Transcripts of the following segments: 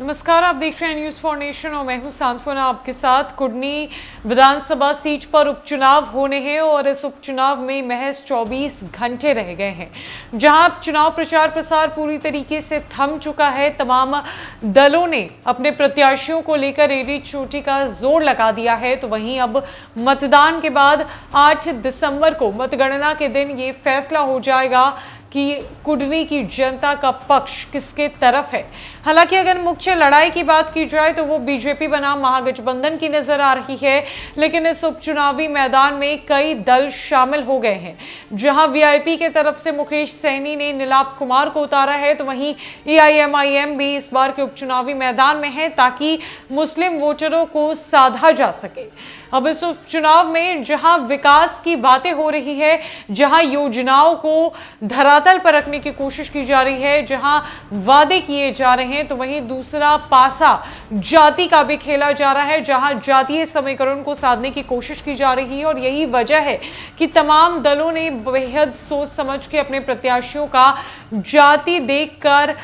नमस्कार, आप देख रहे हैं न्यूज फॉर नेशन और मैं हूं सांत्वना आपके साथ। कुडनी विधानसभा सीट पर उपचुनाव होने हैं और इस उपचुनाव में महज 24 घंटे रह गए हैं, जहां चुनाव प्रचार प्रसार पूरी तरीके से थम चुका है। तमाम दलों ने अपने प्रत्याशियों को लेकर एड़ी चोटी का जोर लगा दिया है। तो वहीं अब मतदान के बाद 8 दिसंबर को मतगणना के दिन ये फैसला हो जाएगा कि कुडनी की जनता का पक्ष किसके तरफ है। हालांकि अगर मुख्य लड़ाई की बात की जाए तो वो बीजेपी बनाम महागठबंधन की नजर आ रही है, लेकिन इस उपचुनावी मैदान में कई दल शामिल हो गए हैं। जहां वीआईपी के तरफ से मुकेश सैनी ने नीलाप कुमार को उतारा है, तो वहीं एआईएमआईएम भी इस बार के उपचुनावी मैदान में है ताकि मुस्लिम वोटरों को साधा जा सके। अब इस उपचुनाव में जहां विकास की बातें हो रही है, जहां योजनाओं को धरातल पर रखने की कोशिश की जा रही है, जहां वादे किए जा रहे हैं, तो वहीं दूसरा पासा जाति का भी खेला जा रहा है, जहां जातीय समीकरण को साधने की कोशिश की जा रही है। और यही वजह है कि तमाम दलों ने बेहद सोच समझ के अपने प्रत्याशियों का जाति देखकर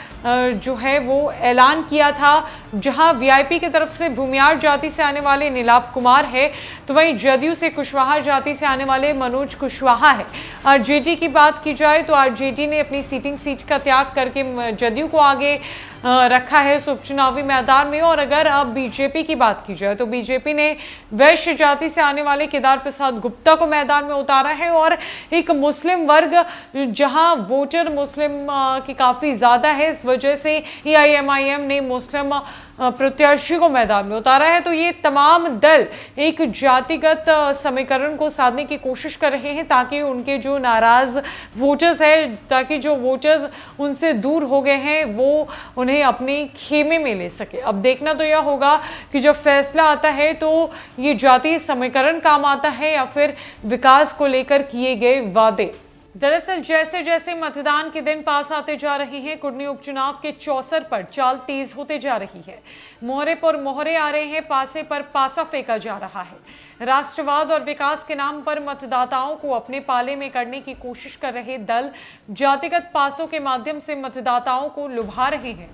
जो है वो ऐलान किया था। जहां वीआईपी की तरफ से भूमियार जाति से आने वाले नीलाप कुमार है, तो वहीं जदयू से कुशवाहा जाति से आने वाले मनोज कुशवाहा है। आरजेडी की बात की जाए तो आरजेडी ने अपनी सिटिंग सीट का त्याग करके जदयू को आगे रखा है इस उपचुनावी मैदान में। और अगर अब बीजेपी की बात की जाए तो बीजेपी ने वैश्य जाति से आने वाले केदार प्रसाद गुप्ता को मैदान में उतारा है। और एक मुस्लिम वर्ग जहां वोटर मुस्लिम की काफी ज्यादा है, इस वजह से एआईएमआईएम ने मुस्लिम प्रत्याशी को मैदान में उतारा है। तो ये तमाम दल एक जातिगत समीकरण को साधने की कोशिश कर रहे हैं ताकि उनके जो नाराज वोटर्स है, ताकि जो वोटर्स उनसे दूर हो गए हैं, वो उन्हें अपने खेमे में ले सके। अब देखना तो यह होगा कि जब फैसला आता है तो ये जातीय समीकरण काम आता है या फिर विकास को लेकर किए गए वादे। दरअसल जैसे जैसे मतदान के दिन पास आते जा रहे हैं, कुडनी उपचुनाव के चौसर पर चाल तेज होते जा रही है। मोहरे पर मोहरे आ रहे हैं, पासे पर पासा फेंका जा रहा है। राष्ट्रवाद और विकास के नाम पर मतदाताओं को अपने पाले में करने की कोशिश कर रहे दल जातिगत पासों के माध्यम से मतदाताओं को लुभा रहे हैं।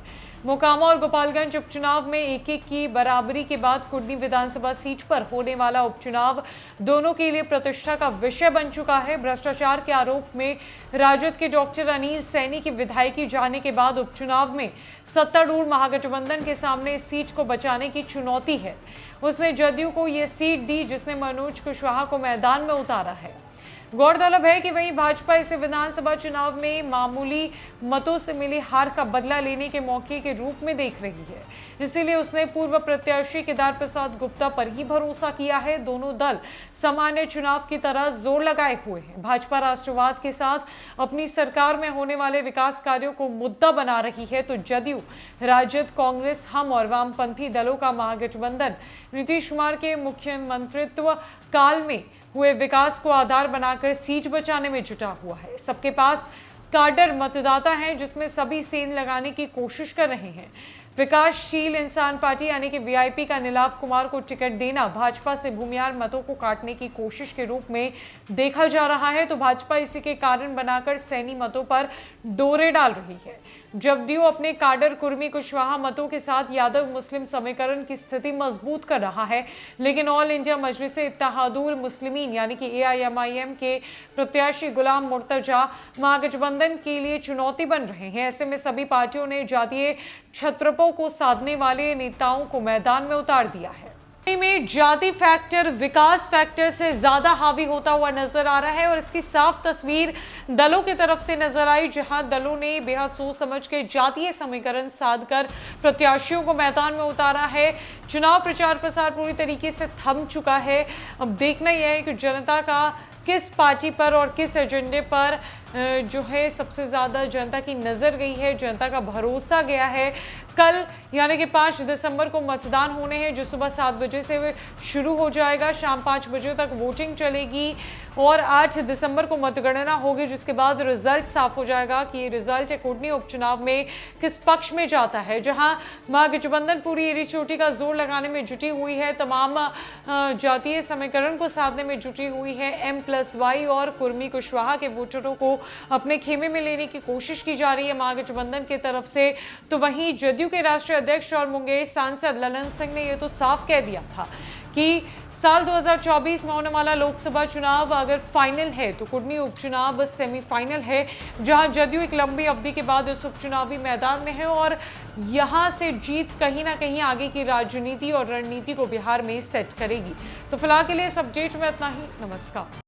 मोकामा और गोपालगंज उपचुनाव में एक की बराबरी के बाद कुडनी विधानसभा सीट पर होने वाला उपचुनाव दोनों के लिए प्रतिष्ठा का विषय बन चुका है। भ्रष्टाचार के आरोप में राजद के डॉक्टर अनिल सैनी की विधायकी जाने के बाद उपचुनाव में सत्तारूढ़ महागठबंधन के सामने इस सीट को बचाने की चुनौती है। उसने जदयू को यह सीट दी, जिसने मनोज कुशवाहा को मैदान में उतारा है। गौरतलब है कि वहीं भाजपा इसे विधानसभा चुनाव में मामूली मतों से मिली हार का बदला लेने के मौके के रूप में देख रही है। इसीलिए उसने पूर्व प्रत्याशी केदार प्रसाद गुप्ता पर ही भरोसा किया है। दोनों दल सामान्य चुनाव की तरह जोर लगाए हुए हैं। भाजपा राष्ट्रवाद के साथ अपनी सरकार में होने वाले विकास कार्यों को मुद्दा बना रही है, तो जदयू, राजद, कांग्रेस, हम और वामपंथी दलों का महागठबंधन नीतीश कुमार के मुख्यमंत्रित्व काल में हुए विकास को आधार बनाकर सीट बचाने में जुटा हुआ है। सबके पास काडर मतदाता हैं, जिसमें सभी सेंध लगाने की कोशिश कर रहे हैं। विकासशील इंसान पार्टी यानी कि वीआईपी का नीलाप कुमार को टिकट देना भाजपा से भूमियार मतों को काटने की कोशिश के रूप में देखा जा रहा है। तो भाजपा इसी के कारण बनाकर सैनी मतों पर डोरे डाल रही है। जदयू अपने काडर कुर्मी कुशवाहा मतों के साथ यादव मुस्लिम समीकरण की स्थिति मजबूत कर रहा है, लेकिन ऑल इंडिया मजलिसे इत्तेहादुल मुस्लिमीन यानी कि एआईएमआईएम के प्रत्याशी गुलाम मुर्तजा महागठबंधन के लिए चुनौती बन रहे हैं। ऐसे में सभी पार्टियों ने जातीय छत्रपों को साधने वाले नेताओं को मैदान में उतार दिया है। में जाति फैक्टर विकास फैक्टर से ज्यादा हावी होता हुआ नजर आ रहा है और इसकी साफ तस्वीर दलों की तरफ से नजर आई, जहां दलों ने बेहद सोच समझ के जातीय समीकरण साधकर प्रत्याशियों को मैदान में उतारा है। चुनाव प्रचार प्रसार पूरी तरीके से थम चुका है। अब देखना यह है कि जनता का किस पार्टी पर और किस एजेंडे पर जो है सबसे ज्यादा जनता की नजर गई है, जनता का भरोसा गया है। कल यानी कि 5 दिसंबर को मतदान होने हैं, जो सुबह 7 बजे से शुरू हो जाएगा, शाम 5 बजे तक वोटिंग चलेगी और 8 दिसंबर को मतगणना होगी, जिसके बाद रिजल्ट साफ हो जाएगा कि ये रिजल्ट कुडनी उपचुनाव में किस पक्ष में जाता है। जहां महागठबंधन पूरी एड़ी चोटी का जोर लगाने में जुटी हुई है, तमाम जातीय समीकरण को साधने में जुटी हुई है। M+Y और कुर्मी कुशवाहा के वोटरों को अपने खेमे में लेने की कोशिश की जा रही है महागठबंधन की तरफ से। तो वहीं जदयू के राष्ट्रीय अध्यक्ष और मुंगेर सांसद ललन सिंह ने यह तो साफ कह दिया था कि साल 2024 में होने वाला लोकसभा चुनाव अगर फाइनल है तो कुडनी उपचुनाव सेमीफाइनल है, जहां जदयू एक लंबी अवधि के बाद इस उपचुनावी मैदान में है और यहां से जीत कहीं ना कहीं आगे की राजनीति और रणनीति को बिहार में सेट करेगी। तो फिलहाल के लिए इस अपडेट में इतना ही। नमस्कार।